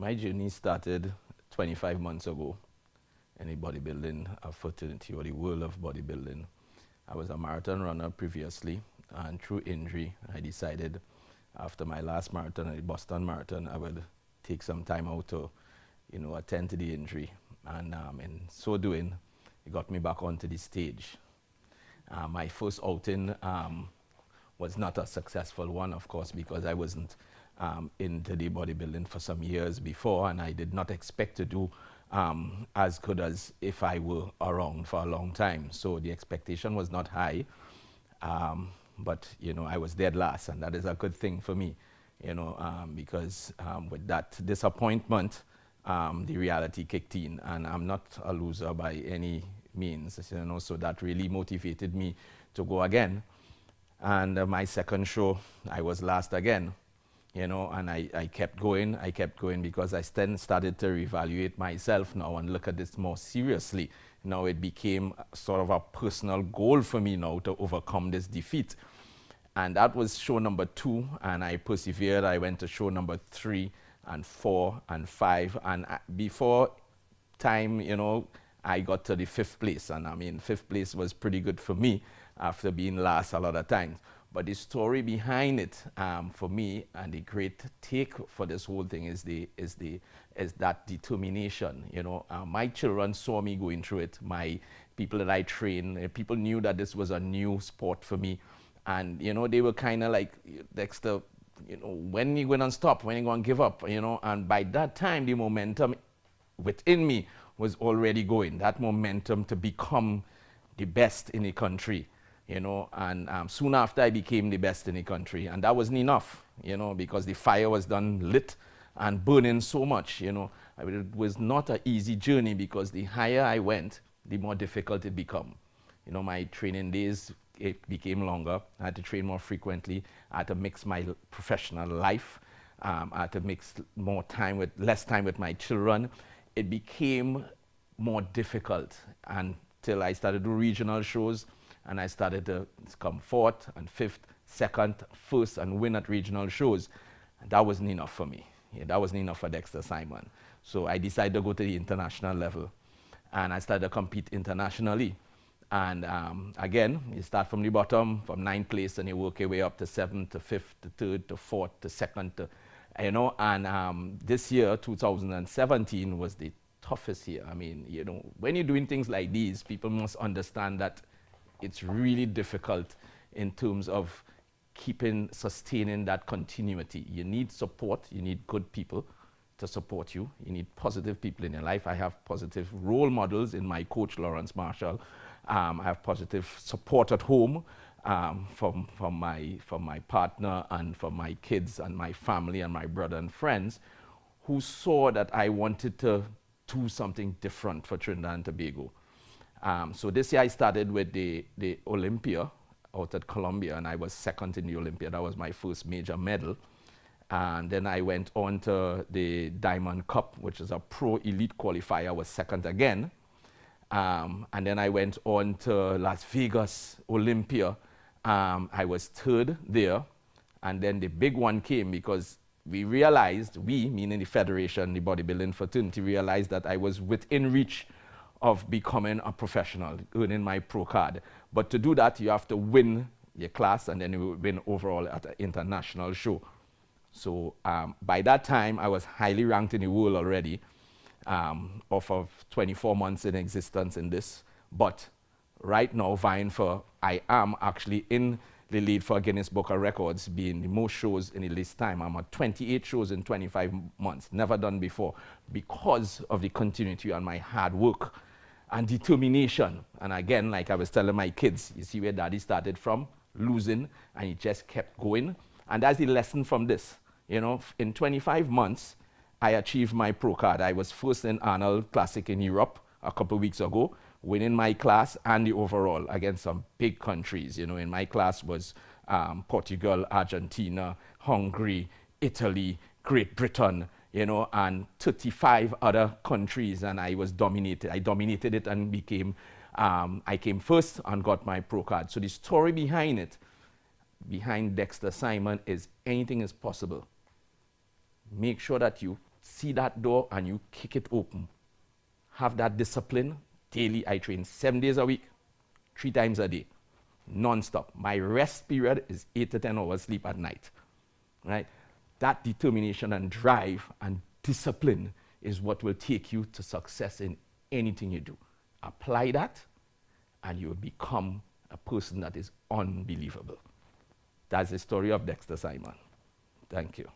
My journey started 25 months ago in the bodybuilding fraternity or the world of bodybuilding. I was a marathon runner previously, and through injury, I decided after my last marathon, the Boston Marathon, I would take some time out to, attend to the injury. And in so doing, it got me back onto the stage. My first outing was not a successful one, of course, because I wasn't into the bodybuilding for some years before, and I did not expect to do as good as if I were around for a long time. So the expectation was not high, but I was dead last, and that is a good thing for me, because with that disappointment, the reality kicked in, and I'm not a loser by any means, so that really motivated me to go again. And my second show, I was last again, and I kept going because I then started to reevaluate myself now and look at this more seriously. Now it became sort of a personal goal for me now to overcome this defeat. And that was show number 2, and I persevered. I went to show number 3 and 4 and 5, and before time, I got to the 5th place, and 5th place was pretty good for me after being last a lot of times. But the story behind it, for me, and the great take for this whole thing is that determination. My children saw me going through it. My people that I train, people knew that this was a new sport for me, and they were kind of like, Dexter, when you going to stop? When you going to give up? And by that time, the momentum within me was already going. That momentum to become the best in the country. And soon after I became the best in the country, and that wasn't enough, because the fire was done lit and burning so much, it was not an easy journey, because the higher I went, the more difficult it became. My training days, it became longer. I had to train more frequently. I had to mix my professional life. I had to mix less time with my children. It became more difficult until I started to do regional shows. And I started to come 4th and 5th, 2nd, 1st, and win at regional shows. And that wasn't enough for me. That wasn't enough for Dexter Simon. So I decided to go to the international level. And I started to compete internationally. And again, you start from the bottom, from 9th place, and you work your way up to 7th, to 5th, to 3rd, to 4th, to 2nd. And this year, 2017, was the toughest year. When you're doing things like these, people must understand that it's really difficult in terms of sustaining that continuity. You need support. You need good people to support you. You need positive people in your life. I have positive role models in my coach, Lawrence Marshall. I have positive support at home from my partner and from my kids and my family and my brother and friends, who saw that I wanted to do something different for Trinidad and Tobago. So this year I started with the Olympia out at Colombia, and I was 2nd in the Olympia. That was my first major medal. And then I went on to the Diamond Cup, which is a pro elite qualifier. I was 2nd again. And then I went on to Las Vegas Olympia. I was 3rd there. And then the big one came because we realized, meaning the federation, the bodybuilding fraternity, realized that I was within reach of becoming a professional, earning my pro card. But to do that, you have to win your class, and then you win overall at an international show. So by that time, I was highly ranked in the world already, off of 24 months in existence in this. But right now, I am actually in the lead for Guinness Book of Records, being the most shows in the least time. I'm at 28 shows in 25 months, never done before, because of the continuity and my hard work and determination. And again, like I was telling my kids, you see where daddy started from, losing, and he just kept going. And that's the lesson from this. In 25 months, I achieved my pro card. I was first in Arnold Classic in Europe a couple of weeks ago, winning my class and the overall against some big countries. In my class was Portugal, Argentina, Hungary, Italy, Great Britain, and 35 other countries, and I was dominated. I dominated it and I came first and got my pro card. So the story behind it, behind Dexter Simon, is anything is possible. Make sure that you see that door and you kick it open. Have that discipline. Daily, I train 7 days a week, 3 times a day, non-stop. My rest period is 8 to 10 hours sleep at night, right? That determination and drive and discipline is what will take you to success in anything you do. Apply that, and you will become a person that is unbelievable. That's the story of Dexter Simon. Thank you.